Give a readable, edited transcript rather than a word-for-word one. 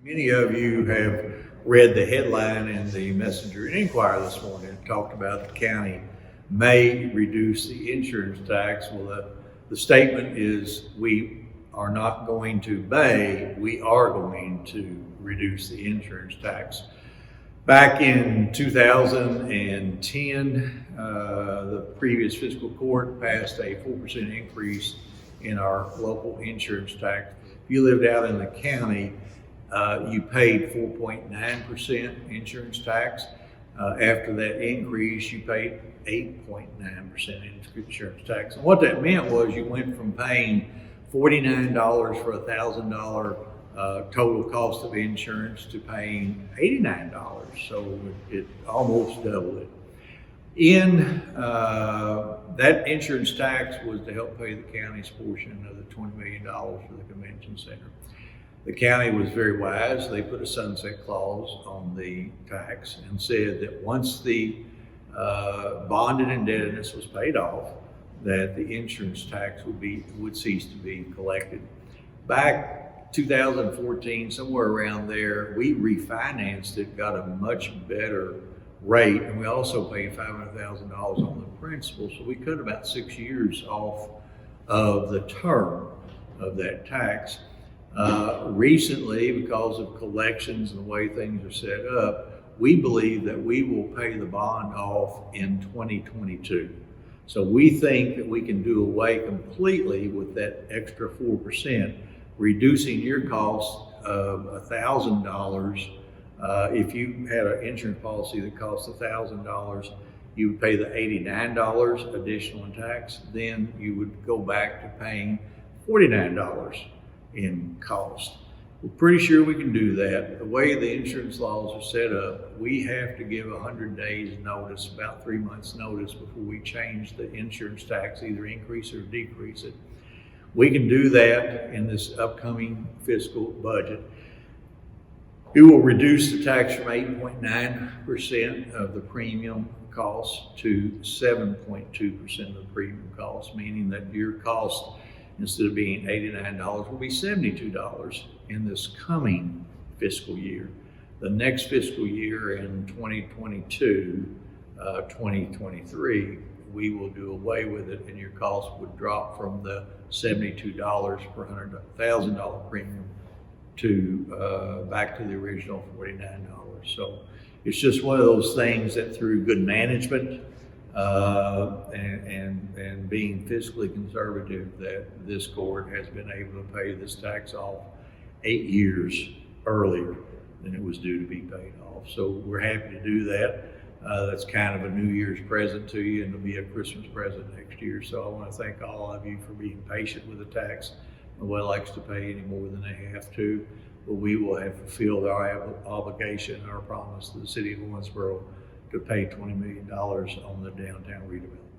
Many of you have read the headline in the Messenger and Inquirer this morning. It talked about the county may reduce the insurance tax. Well, the statement is we are not going to may, we are going to reduce the insurance tax. Back in 2010, the previous fiscal court passed a 4% increase in our local insurance tax. If you lived out in the county, you paid 4.9% insurance tax. After that increase, you paid 8.9% insurance tax. And what that meant was you went from paying $49 for $1,000 total cost of insurance to paying $89. So it almost doubled it. That insurance tax was to help pay the county's portion of the $20 million for the convention center. The county was very wise. They put a sunset clause on the tax and said that once the bonded indebtedness was paid off, that the insurance tax would cease to be collected. Back 2014, somewhere around there, we refinanced it, got a much better rate, and we also paid $500,000 on the principal, so we cut about 6 years off of the term of that tax. Recently, because of collections and the way things are set up, we believe that we will pay the bond off in 2022. So we think that we can do away completely with that extra 4%, reducing your cost of $1,000. If you had an insurance policy that cost $1,000, you would pay the $89 additional in tax. Then you would go back to paying $49 in cost. We're pretty sure we can do that. The way the insurance laws are set up, we have to give 100 days notice, about 3 months notice, before we change the insurance tax, either increase or decrease it. We can do that in this upcoming fiscal budget. It will reduce the tax from 8.9% of the premium cost to 7.2% of the premium cost, meaning that your cost, instead of being $89, will be $72 in this coming fiscal year. The next fiscal year in 2022, 2023, we will do away with it, and your cost would drop from the $72 per $100,000 premium to back to the original $49. So it's just one of those things that through good management and being fiscally conservative, that this court has been able to pay this tax off 8 years earlier than it was due to be paid off. So we're happy to do that. That's kind of a New Year's present to you, and it'll be a Christmas present next year. So I want to thank all of you for being patient with the tax. Nobody likes to pay any more than they have to, but we will have fulfilled our obligation, our promise to the city of Owensboro to pay $20 million on the downtown redevelopment.